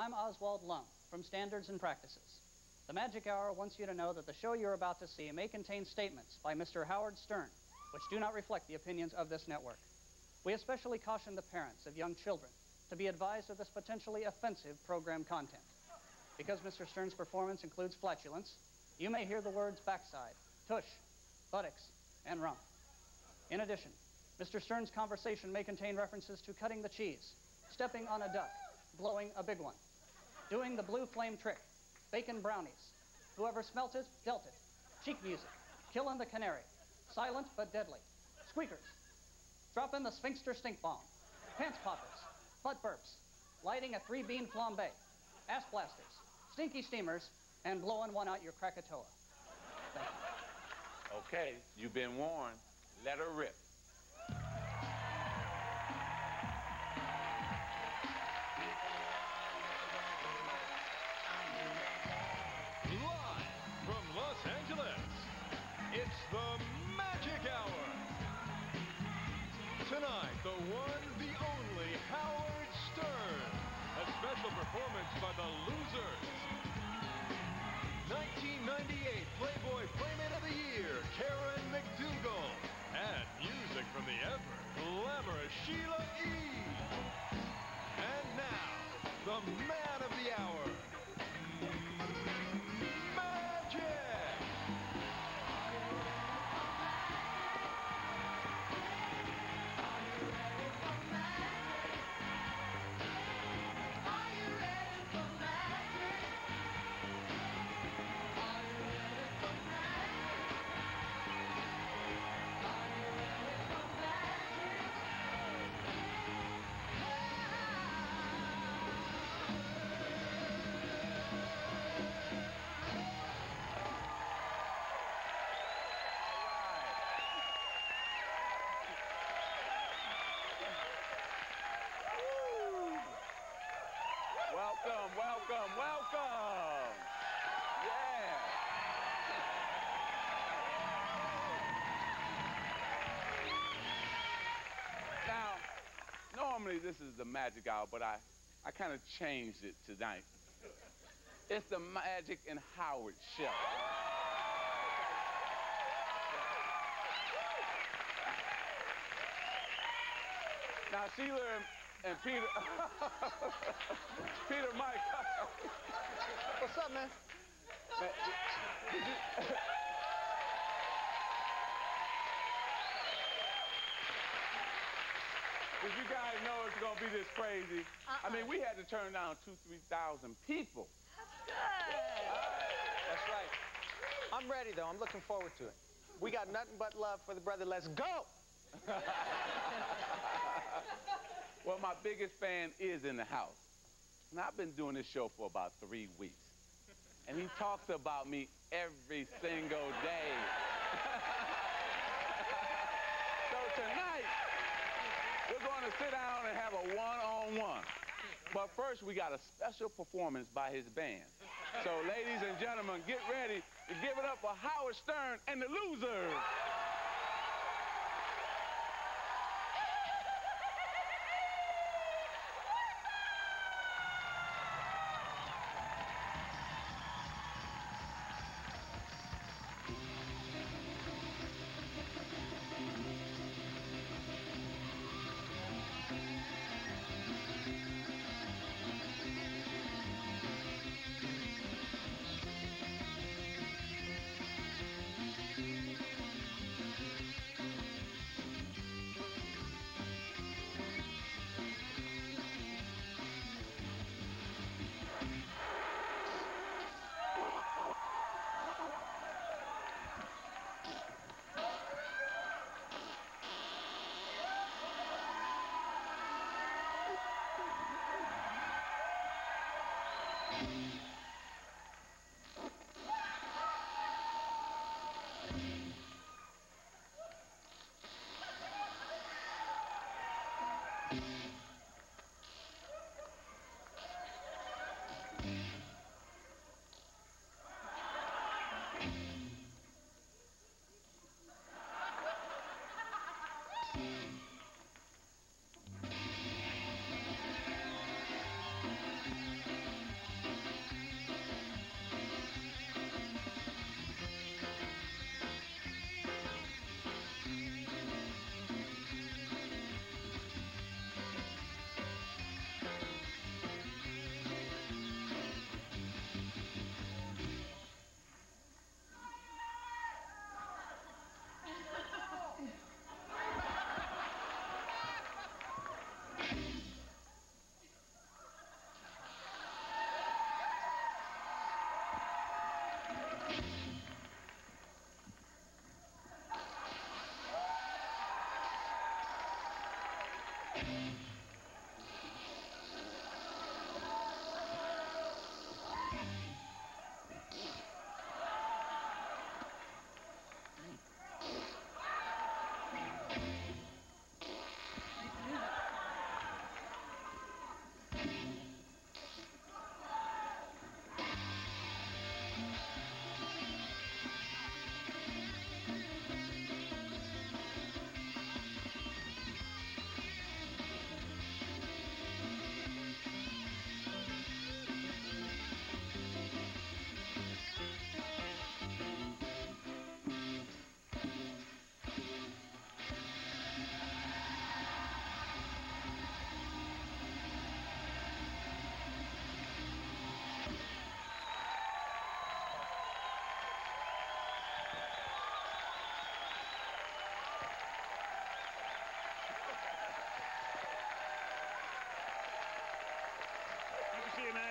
I'm Oswald Lum from Standards and Practices. The Magic Hour wants you to know that the show you're about to see may contain statements by Mr. Howard Stern, which do not reflect the opinions of this network. We especially caution the parents of young children to be advised of this potentially offensive program content. Because Mr. Stern's performance includes flatulence, you may hear the words backside, tush, buttocks, and rump. In addition, Mr. Stern's conversation may contain references to cutting the cheese, stepping on a duck, blowing a big one, doing the blue flame trick, bacon brownies, whoever smelt it, dealt it, cheek music, killing the canary, silent but deadly, squeakers, drop in the sphinxter stink bomb, pants poppers, butt burps, lighting a 3-bean flambe, ass blasters, stinky steamers, and blowing one out your Krakatoa. Thank you. Okay, you've been warned. Let her rip. Live from Los Angeles, it's the Magic Hour. Tonight, the one, the only Howard Stern. A special performance by the Losers. 1998 Playboy Playmate of the Year, Karen McDougal. And music from the ever-glamorous Sheila E. And now, the man of the hour, Magic! Welcome, welcome, welcome. Yeah. Now, normally this is the Magic Hour, but I kind of changed it tonight. It's the Magic and Howard show. Now, Sheila and Peter, Peter, Mike. What's up, man? Did you guys know it's gonna be this crazy? I mean, we had to turn down 2,000-3,000 people. That's right. I'm ready, though. I'm looking forward to it. We got nothing but love for the brother. Let's go! Well, my biggest fan is in the house. And I've been doing this show for about 3 weeks. And he talks about me every single day. So tonight, we're going to sit down and have a one-on-one. But first, we got a special performance by his band. So, ladies and gentlemen, get ready to give it up for Howard Stern and the Losers.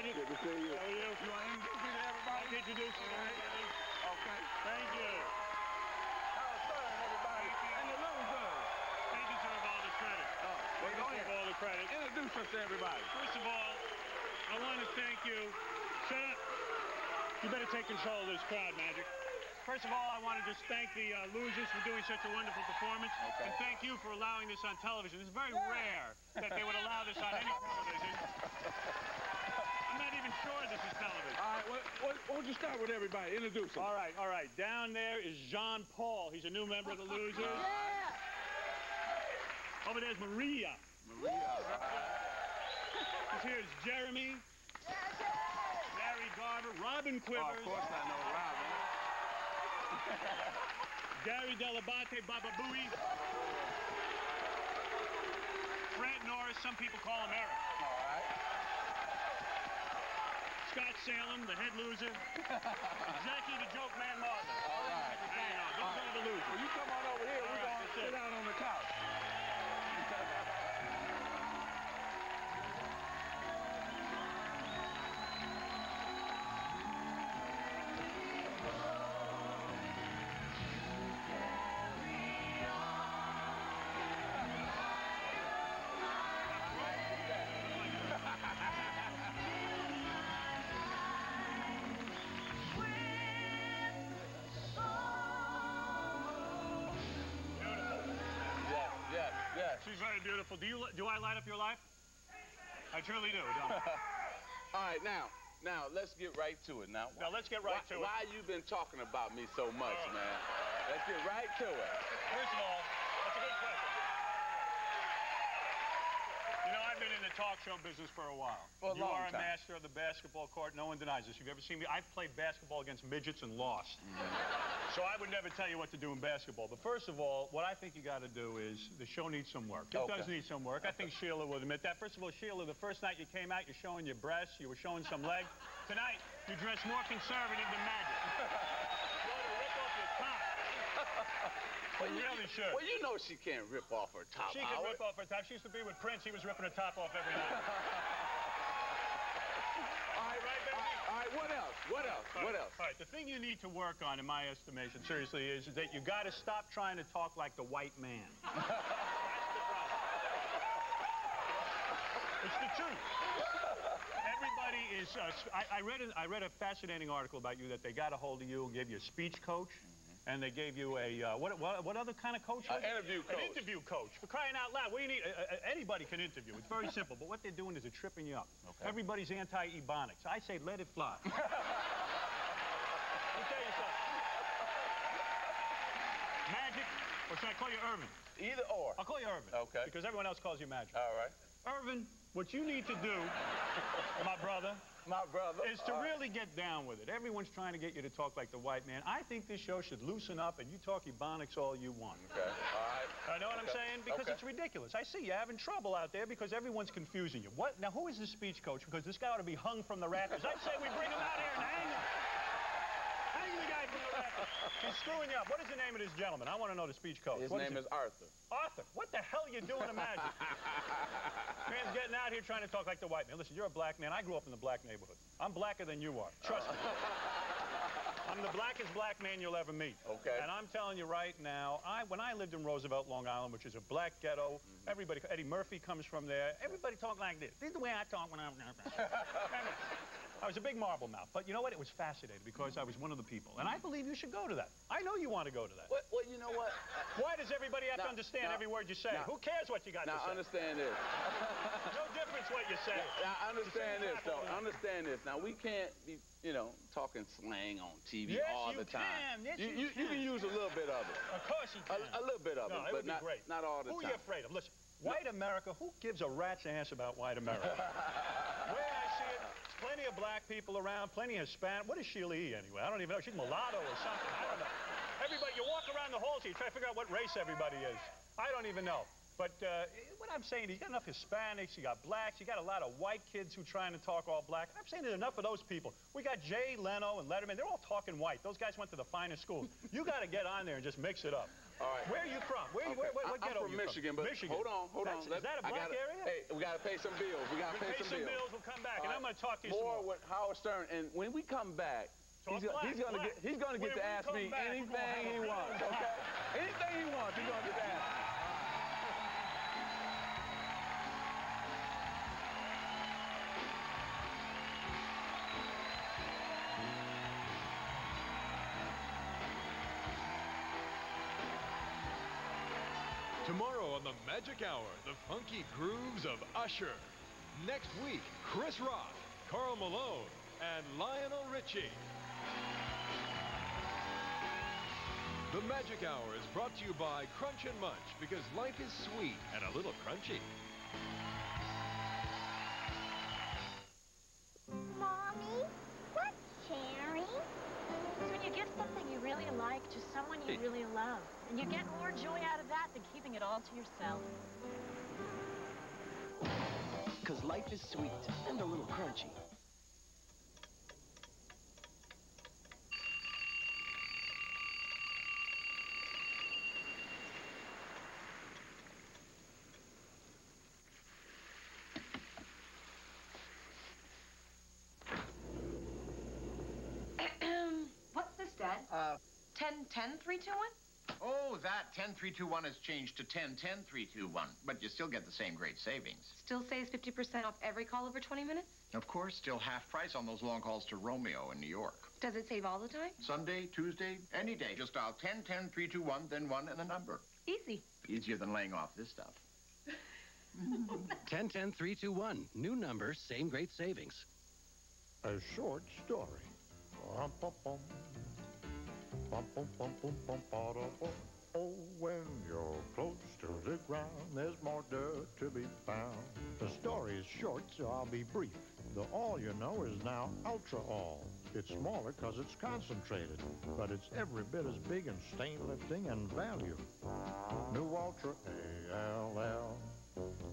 Magic. Good to see you. How are you? You want to introduce me to everybody? I'll introduce you. Okay. Thank you. How's Stern, everybody? And the losers. They deserve all the credit. Oh, well, They go deserve ahead. all the credit. Introduce us to everybody. First of all, I want to thank you. Shut up. You better take control of this crowd, Magic. First of all, I want to just thank the losers for doing such a wonderful performance. Okay. And thank you for allowing this on television. It's very rare that they would allow this on any television. I'm not even sure this is television. All right, why don't you start with everybody? Introduce them. All right, all right. Down there is Jean Paul. He's a new member of the Losers. Yeah. Over there's Maria. Here's Jeremy. Larry Garver. Robin Oh, Quivers. of course I know Robin. Gary Delabate, Baba Booey. Fred Norris, some people call him Eric. All right. Scott Salem, the head loser. Jackie the Joke Man Martin. All right. Hang on, those are the losers. Well, you come on over here. All We're right, going to that's sit it. down on the couch. Yes, yes. She's very beautiful. Do I light up your life? I truly do, don't I? All right, now, let's get right to it. Now let's get right to it. Why you been talking about me so much, man? Let's get right to it. First of all, that's a good question. You know, I've been in the talk show business for a while. For a you long are a time. master of the basketball court. No one denies this. You've ever seen me? I've played basketball against midgets and lost. So I would never tell you what to do in basketball. But first of all, what I think you got to do is the show needs some work. It does need some work. I think Sheila would admit that. First of all, Sheila, the first night you came out, you're showing your breasts. You were showing some leg. Tonight, you dress more conservative than Magic. You ought to rip off your top. Well, You really should. Well, you know she can't rip off her top. She can rip off her top. She used to be with Prince. He was ripping her top off every night. All right, Right, baby? all right, what else? What else? What else? All right, the thing you need to work on, in my estimation, seriously, is that you got to stop trying to talk like the white man. That's the problem. It's the truth. Everybody is. I read a fascinating article about you that they got a hold of you and gave you a speech coach. And they gave you a, what other kind of coach? Interview coach. An interview coach. For crying out loud, what do you need? Anybody can interview. It's very simple. But what they're doing is they're tripping you up. Okay. Everybody's anti-Ebonics. I say let it fly. Let me tell you something. Magic, or should I call you Irvin? Either or. I'll call you Irvin. Okay. Because everyone else calls you Magic. All right. Irvin, what you need to do, my brother, My brother. is to really get down with it. Everyone's trying to get you to talk like the white man. I think this show should loosen up and you talk Ebonics all you want. Okay, all right. I know what I'm saying? Because Okay. it's ridiculous. I see you having trouble out there because everyone's confusing you. What? Now, who is this speech coach? Because this guy ought to be hung from the rafters. I say we bring him out here and hang him. Hang the guy from the rafters. He's screwing you up. What is the name of this gentleman? I want to know the speech coach. His What name is Arthur. Arthur. What the hell are you doing to Magic? Man's getting out here trying to talk like the white man. Listen, you're a black man. I grew up in the black neighborhood. I'm blacker than you are. Trust me. I'm the blackest black man you'll ever meet. Okay. And I'm telling you right now, when I lived in Roosevelt, Long Island, which is a black ghetto, everybody, Eddie Murphy comes from there. Everybody talked like this. This is the way I talk when I'm... I was a big marble mouth. But you know what? It was fascinating because I was one of the people. And I believe you should go to that. I know you want to go to that. Well, you know what? Why does everybody have to understand every word you say? Who cares what you got to Now, say? understand this. No difference what you say. Now, understand this, though. Exactly. Understand this. Now, we can't be, talking slang on TV Yes, all you the time. can. Yes, you can use a little bit of it. Of course you can. A little bit of No, it, it but would be great. not all the Who time. are you afraid of? Listen, white America, who gives a rat's ass about white America? Where I see it, there's plenty of black people around, plenty of Hispanic. What is Sheila E. anyway? I don't even know. She's mulatto or something. I don't know. Everybody, you walk around the halls here, you try to figure out what race everybody is. I don't even know. But what I'm saying is you got enough Hispanics, you got blacks, you got a lot of white kids who trying to talk all black. I'm saying there's enough of those people. We got Jay Leno and Letterman. They're all talking white. Those guys went to the finest schools. You got to get on there and just mix it up. All right. Where are you from? What I'm ghetto from are you Michigan, from? but Michigan. hold on. Is that a black area? Hey, we got to pay some bills. We got to pay some bills. We'll come back, and I'm going to talk to you some more with Howard Stern. And when we come back, he's going to get to ask me anything he wants, okay? Anything he wants, he's going to get to ask me. Tomorrow on the Magic Hour, the funky grooves of Usher. Next week, Chris Rock, Karl Malone, and Lionel Richie. The Magic Hour is brought to you by Crunch and Munch, because life is sweet and a little crunchy. Mommy, what's sharing? It's when you give something you really like to someone you really love. And you get more joy out of that than keeping it all to yourself. Because life is sweet and a little crunchy. What's this, Dad? 10-10-3-2-1? Oh, that 10-3-2-1 has changed to 10-10-3-2-1, but you still get the same great savings. Still saves 50% off every call over 20 minutes? Of course, still half price on those long calls to Romeo in New York. Does it save all the time? Sunday, Tuesday, any day. Just dial 10-10-3-2-1, then 1 and the number. Easy. Easier than laying off this stuff. 10-10-3-2-1. New number, same great savings. A short story. Oh, when you're close to the ground, there's more dirt to be found. The story is short, so I'll be brief. The All You Know is now Ultra All. It's smaller because it's concentrated, but it's every bit as big in stain lifting and value. New Ultra A-L-L.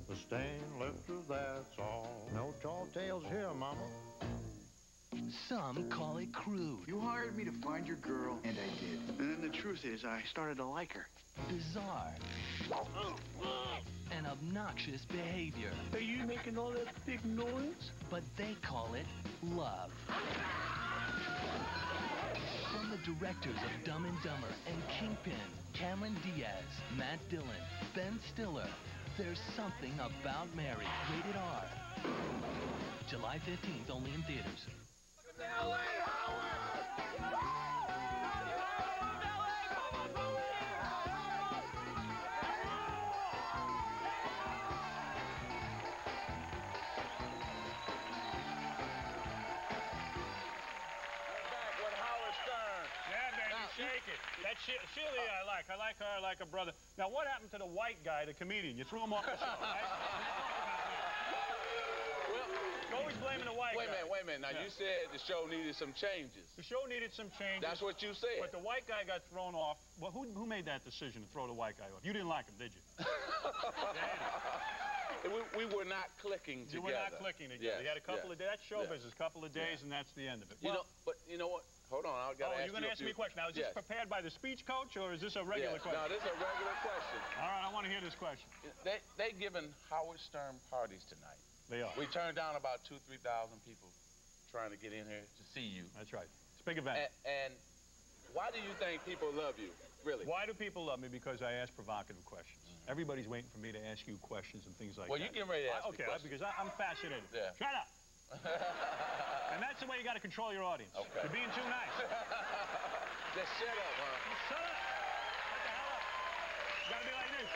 The stain lifter, that's all. No tall tales here, Mama. Some call it crude. You hired me to find your girl, and I did. And then the truth is, I started to like her. Bizarre. And obnoxious behavior. Are you making all that big noise? But they call it love. From the directors of Dumb and Dumber and Kingpin, Cameron Diaz, Matt Dillon, Ben Stiller, there's something about Mary. Rated R. July 15th, only in theaters. Shake it. That's Sheila I like. I like her. I like her brother. Now, what happened to the white guy, the comedian? You threw him off the show, right? Well, always blaming the white guy. Wait a minute. Now, you said the show needed some changes. The show needed some changes. That's what you said. But the white guy got thrown off. Well, who made that decision to throw the white guy off? You didn't like him, did you? We were not clicking together. You were not clicking together. Yes, you had a couple of days. That's show business. A couple of days, and that's the end of it. But you know what? Hold on, I got to ask you. You're going to ask me a question. Now, is this prepared by the speech coach, or is this a regular question? No, this is a regular question. All right, I want to hear this question. They giving Howard Stern parties tonight. They are. We turned down about 2,000 to 3,000 people trying to get in here to see you. That's right. It's a big event. And why do you think people love you, really? Why do people love me? Because I ask provocative questions. Everybody's waiting for me to ask you questions and things like that. Well, you getting ready to ask me questions. Okay, because I'm fascinated. Yeah. Shut up. And that's the way you got to control your audience. Okay. You're being too nice. Just shut up, huh? Shut up. Shut the hell up. You got to be like this.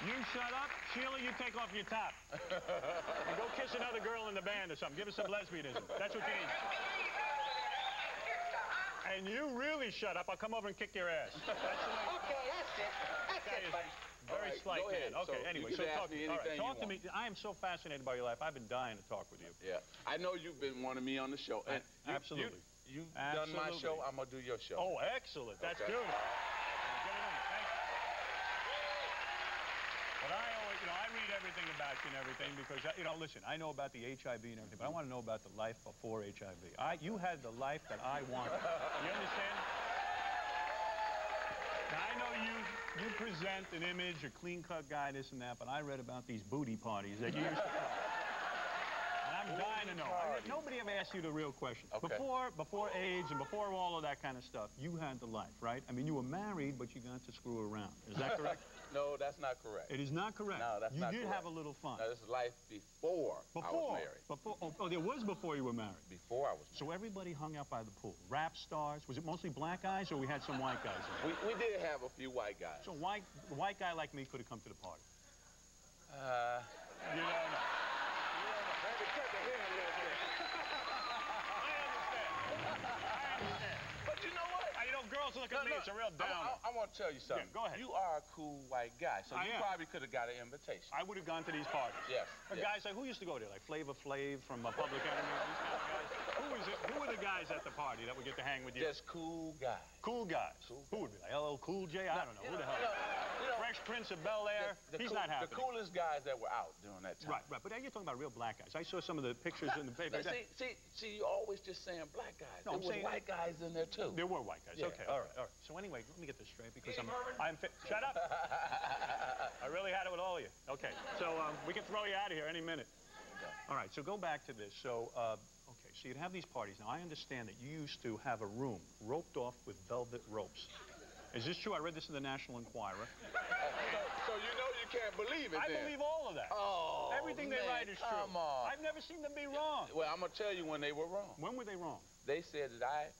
You shut up. Sheila, you take off your top. And go kiss another girl in the band or something. Give us some lesbianism. That's what you need. And you really shut up. I'll come over and kick your ass. That's the way. Okay, that's it. That's it, buddy. Very slight man. Okay, anyway, so talk to me. Want. I am so fascinated by your life. I've been dying to talk with you. Yeah. I know you've been wanting me on the show. And absolutely. You've done my show. I'm going to do your show. Oh, excellent. That's beautiful. Get it in. Thank you. But I always, I read everything about you and everything because, listen, I know about the HIV and everything, but I want to know about the life before HIV. You had the life that I wanted. You understand? Now, I know you present an image, a clean-cut guy, this and that, but I read about these booty parties that you used to have. And I'm dying to know. Nobody ever asked you the real question. Okay. Before AIDS and before all of that kind of stuff, you had the life, right? I mean, you were married, but you got to screw around. Is that correct? No, that's not correct. It is not correct. No, that's not correct. You did have a little fun. No, this is life before I was married. Oh, there was before you were married. Before I was married. So everybody hung out by the pool. Rap stars. Was it mostly black guys, or we had some white guys there? We did have a few white guys. So a white guy like me could have come to the party. You don't know. Maybe cut the hair a little bit. I understand. But you know what? You know, girls look at me, it's a real downer. I want to tell you something. Yeah, go ahead. You are a cool white guy, so you probably could have got an invitation. I would have gone to these parties. Yes. Guys like, who used to go there? Like Flavor Flav from Public Enemy, these kind of guys? Who were the guys at the party that would get to hang with you? Just cool guys. Cool guys. Who would be like LL Cool J? I don't know. Who the hell? Fresh Prince of Bel-Air. He's not happy. The coolest guys that were out during that time. Right. But you're talking about real black guys. I saw some of the pictures in the paper. See, you always just saying black guys. No, there were white guys in there too. There were white guys. Yeah, Okay. All right. So anyway, let me get this straight because shut up. I really had it with all of you. Okay. So we can throw you out of here any minute. All right. So go back to this. So okay. So you'd have these parties. Now I understand that you used to have a room roped off with velvet ropes. Is this true? I read this in the National Enquirer. So you know you can't believe it, I believe all of that. Oh, everything they write is true. Come on. I've never seen them be wrong. Well, I'm going to tell you when they were wrong. When were they wrong? They said that I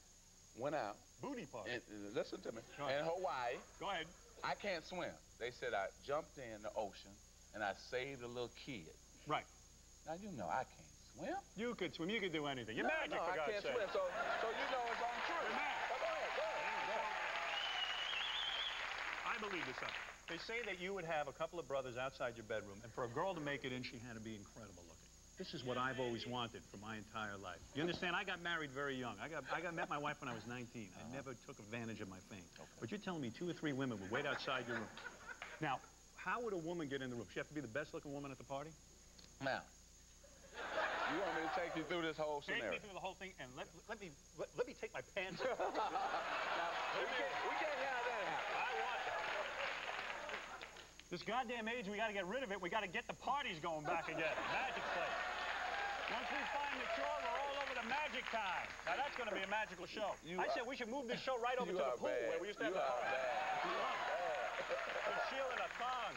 went out. Booty party. And listen to me. In Hawaii. Go ahead. I can't swim. They said I jumped in the ocean and I saved a little kid. Right. Now, you know I can't swim. You could swim. You could do anything. You're magic, for God's sake. I can't swim. So you know it's untrue. You're magic. Go ahead. I believe this stuff. They say that you would have a couple of brothers outside your bedroom, and for a girl to make it in, she had to be incredible looking. This is what I've always wanted for my entire life. You understand? I got married very young. I met my wife when I was 19. I never took advantage of my fame. Okay. But you're telling me 2 or 3 women would wait outside your room. Now, how would a woman get in the room? She have to be the best-looking woman at the party? Now, you want me to take you through this whole scenario? Take me through the whole thing, and let me take my pants off. We can't have that happen. I want that. This goddamn age, we got to get rid of it. We got to get the parties going back again. Magic place. Once we find the cure, we're all over the magic time. Now, that's going to be a magical show. I said we should move this show right over to the pool where we used to have the party. With Sheila and a thong.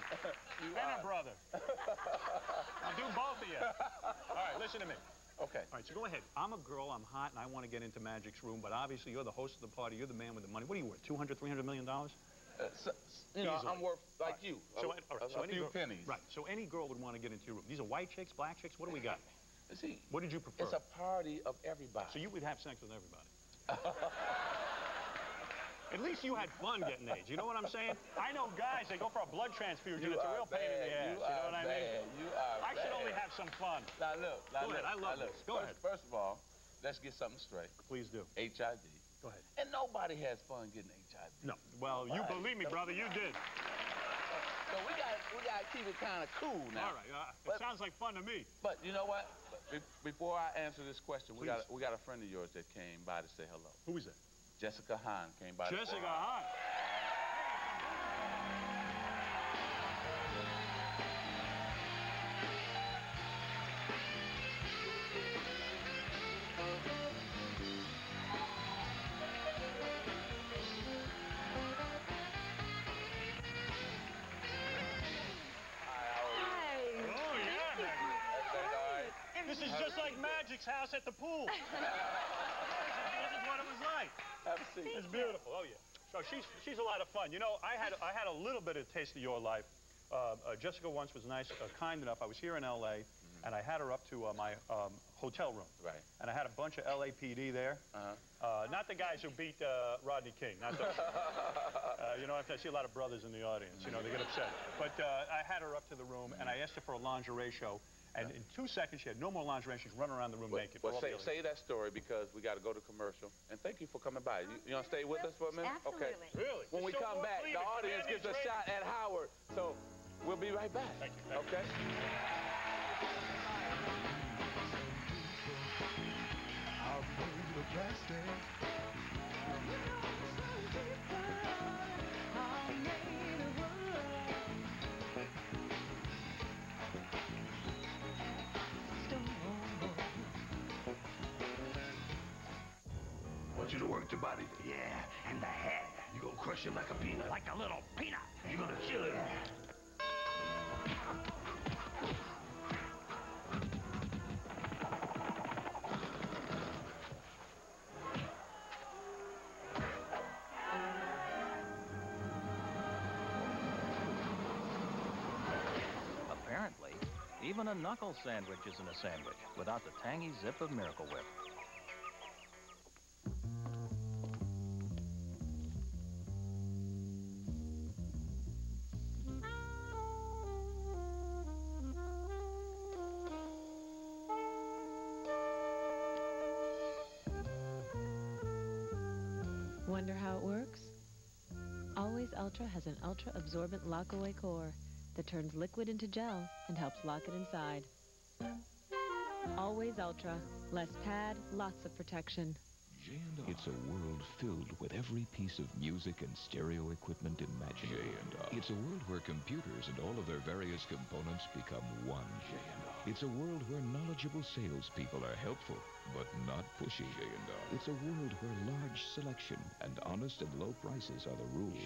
And a brother. I'll do both of you. All right, listen to me. Okay. All right, so go ahead. I'm a girl, I'm hot, and I want to get into Magic's room, but obviously you're the host of the party, you're the man with the money. What are you worth, $200, $300 million? You know, I'm worth like you, a few pennies. Right, so any girl would want to get into your room. These are white chicks, black chicks, what do we got? See, what did you prefer? It's a party of everybody. So you would have sex with everybody. At least you had fun getting AIDS. You know what I'm saying? I know guys, they go for a blood transfusion. It's a real pain in the ass. You know what I mean? I should only have some fun. Now look. Go ahead. I love this. Go ahead. First of all, let's get something straight. Please do. HIV. Go ahead. And nobody has fun getting HIV. No. Well, you believe me, brother. You did. So we got to keep it kind of cool now. All right. It sounds like fun to me. But you know what? Before I answer this question, we got a friend of yours that came by to say hello. Who is that? Jessica Hahn came by. Jessica Hahn. This is just like Magic's house at the pool. This is what it was like. Have a seat. It's beautiful. Oh yeah. So she's a lot of fun. You know, I had a little bit of taste of your life. Jessica once was nice, kind enough. I was here in L.A. and I had her up to my hotel room. Right. And I had a bunch of LAPD there. Not the guys who beat Rodney King. Not those. You know, I see a lot of brothers in the audience. You know, they get upset. But I had her up to the room and I asked her for a lingerie show. And in 2 seconds, she had no more lingerie. She's running around the room naked. Well, say that story because we got to go to commercial. And thank you for coming by. You want to stay with us for a minute? Absolutely. Okay. Really? When we come back, the audience gets a shot at Howard. So we'll be right back. Thank you. Okay? I've made a plastic. want you to work the body. Yeah, and the head. You're gonna crush it like a peanut. Like a little peanut. You're gonna kill it. Apparently, even a knuckle sandwich isn't a sandwich without the tangy zip of Miracle Whip. Wonder how it works? Always Ultra has an ultra-absorbent lock-away core that turns liquid into gel and helps lock it inside. Always Ultra. Less pad, lots of protection. It's a world filled with every piece of music and stereo equipment imaginable. It's a world where computers and all of their various components become one. It's a world where knowledgeable salespeople are helpful, but not pushy. It's a world where large selection and honest and low prices are the rule.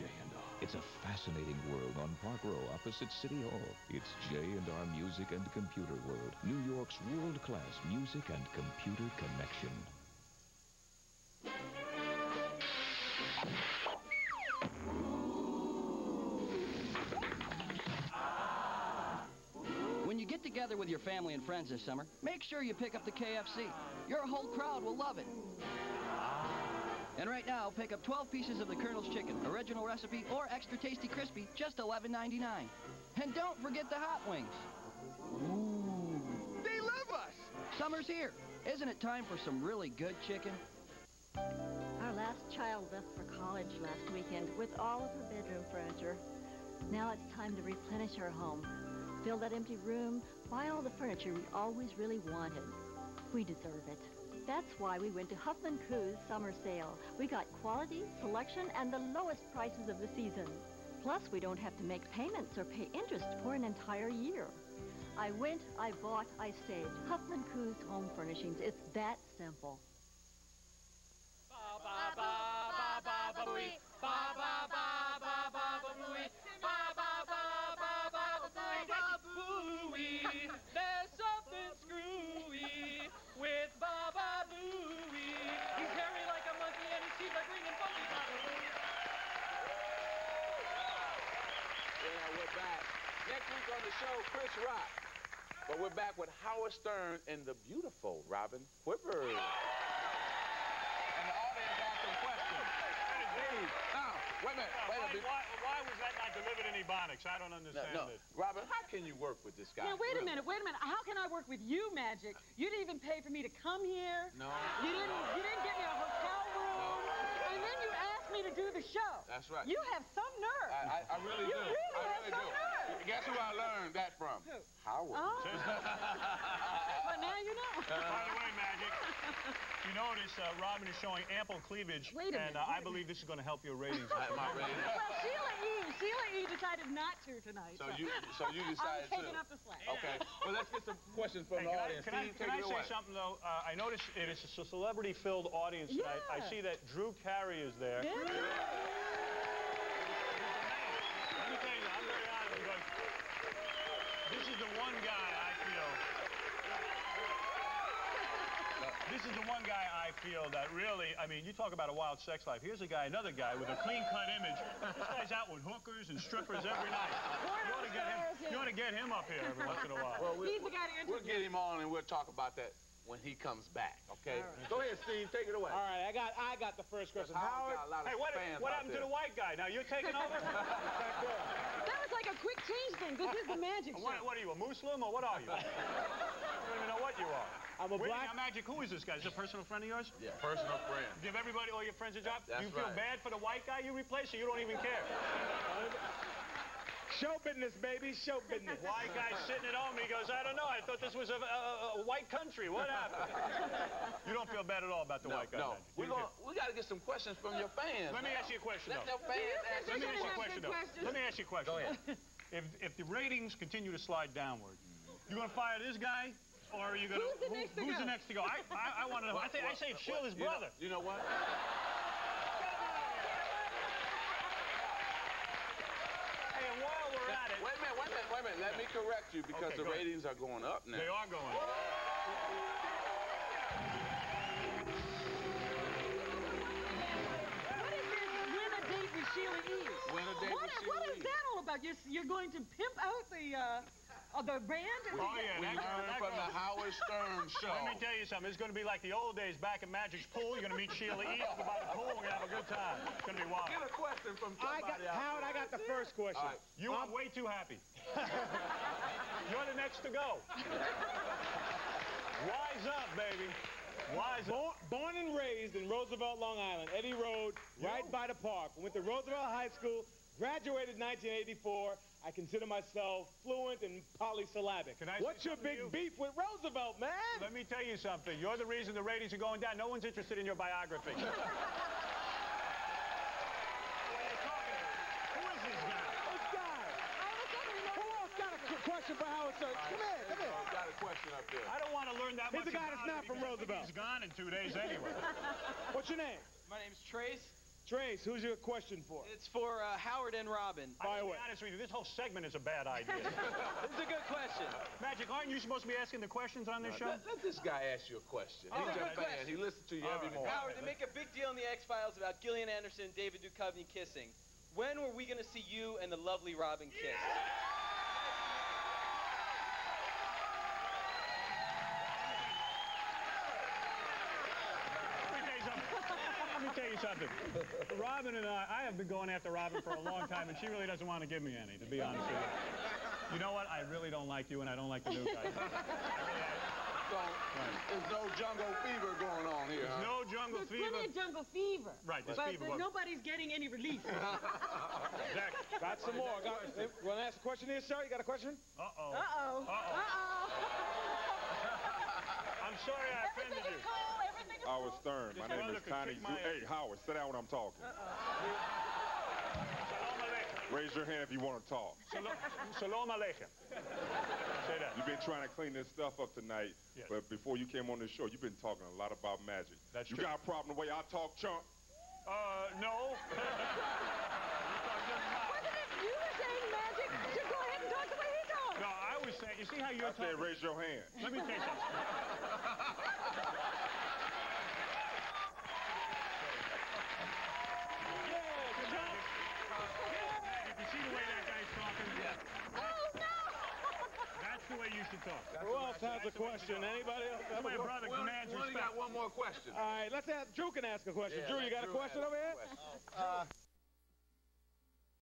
It's a fascinating world on Park Row opposite City Hall. It's J&R Music and Computer World, New York's world-class music and computer connection. When you get together with your family and friends this summer, make sure you pick up the KFC. Your whole crowd will love it. And right now, pick up 12 pieces of the Colonel's Chicken, original recipe or extra tasty crispy, just $11.99. And don't forget the hot wings. Ooh. They love us! Summer's here. Isn't it time for some really good chicken? Our last child left for college last weekend with all of her bedroom furniture. Now it's time to replenish our home. Fill that empty room, buy all the furniture we always really wanted. We deserve it. That's why we went to Huffman Crew's summer sale. We got quality, selection, and the lowest prices of the season. Plus, we don't have to make payments or pay interest for an entire year. I went, I bought, I saved. Huffman Crew's Home Furnishings. It's that simple. There's something screwy with Baba Booey. He's hairy like a monkey and his teeth are green and funky. Yeah, we're back. Next week on the show, Chris Rock. But we're back with Howard Stern and the beautiful Robin Quivers. And the audience has some questions. Now, wait a minute. Why was that not delivered in Ebonics? I don't understand it. Robin, how can you work with this guy? Now, wait a minute. How can I work with you, Magic? You didn't even pay for me to come here. No. You didn't get me a hotel room. No. And then you asked me to do the show. That's right. You have some nerve. I really do. You really have some nerve. Guess who I learned that from? Who? Howard. Oh. But now you know. By the way, Magic, you notice Robin is showing ample cleavage. Wait a minute. I believe this is going to help your ratings. My ratings. Well, Sheila E. decided not to tonight. So you decided to. I'm taking up the slack. Okay. Well, let's get some questions from the audience. Can I say something, though? I noticed it is a celebrity-filled audience tonight. I see that Drew Carey is there. Yeah. Let me tell you, I'm very honest because this is the one guy I feel. This is the one guy I feel that really, I mean, you talk about a wild sex life. Here's a guy, another guy with a clean-cut image. This guy's out with hookers and strippers every night. You ought to get him up here every once in a while. Well, He's the guy to interview. We'll get him on and we'll talk about that when he comes back, okay? Right. Go ahead, Steve. Take it away. All right, I got the first question. Howard, hey, what happened to the white guy? Now, you're taking over? That was like a quick change thing. This is the Magic show. What are you, a Muslim, or what are you? I don't even know what you are. I'm a black... Now, Magic, who is this guy? Is this a personal friend of yours? Yeah, personal friend. Give everybody, all your friends a job? That's you feel bad for the white guy you replaced, or you don't even care? Show business, baby, show business. White guy sitting at home, he goes, I don't know, I thought this was a white country. What happened? You don't feel bad at all about the white guy? No, we got to get some questions from your fans. Let me ask you a question, Let your fans ask Let me ask you a question, though. Let me ask you a question. Go ahead. If the ratings continue to slide downward, you going to fire this guy, or are you going to... Who's the next to go? I want to know. I say it's Sheila's brother. You know what? Hey, and while we're at it... Wait a minute. Let me correct you, because the ratings are going up now. They are going up. Sheila E. What is that all about? You're going to pimp out the band? We learned from the Howard Stern show. Let me tell you something. It's going to be like the old days back at Magic's pool. You're going to meet Sheila E. By the pool. We're going to have a good time. It's going to be wild. Get a question from somebody Howard, I got the first question. Right. You are way too happy. You're the next to go. Wise up, baby. Wise up. Born and raised in Roosevelt, Long Island. Eddie Road, right by the park. Went to Roosevelt High School, graduated in 1984. I consider myself fluent and polysyllabic. What's your big beef with Roosevelt, man? Let me tell you something. You're the reason the ratings are going down. No one's interested in your biography. Who is this guy? This guy. Who else got a question for Howard Stern? Come here. Got a question up there. I don't want to learn that much. He's the guy that's not from Roosevelt. He's gone in 2 days anyway. What's your name? My name's Trace. Trace, who's your question for? It's for Howard and Robin. By the way, honest with you, this whole segment is a bad idea. It's a good question. Magic, aren't you supposed to be asking the questions on this show? Let this guy ask you a question. He's a fan. He listens to you every morning. Howard, they make a big deal in the X-Files about Gillian Anderson and David Duchovny kissing. When were we going to see you and the lovely Robin kiss? Let me tell you something. Robin and I have been going after Robin for a long time, and she really doesn't want to give me any, to be honest with you. You know what? I really don't like you, and I don't like the new guy. There's no jungle fever going on here. There's no jungle fever. There's plenty of jungle fever. Right, there's fever. But nobody's getting any relief. Exactly. Got some more. Want to ask a question here, sir? You got a question? Uh-oh. Uh-oh. I'm sorry I offended you. Howard Stern. My name is Connie. Hey, Howard, sit down when I'm talking. Raise your hand if you want to talk. Shalom Aleichem. Say that. You've been trying to clean this stuff up tonight, but before you came on this show, you've been talking a lot about magic. That's true. You got a problem the way I talk, chump? Wasn't No. it you were saying magic? Just go ahead and talk the way he talks. No, I was saying, you see how you're talking? I said raise your hand. Let me tell you something. That's the way you should talk. Who else has a question? Anybody else have a question? Brother commands respect. We only got one more question. All right, let's have Drew can ask a question. Drew, you got a question over here?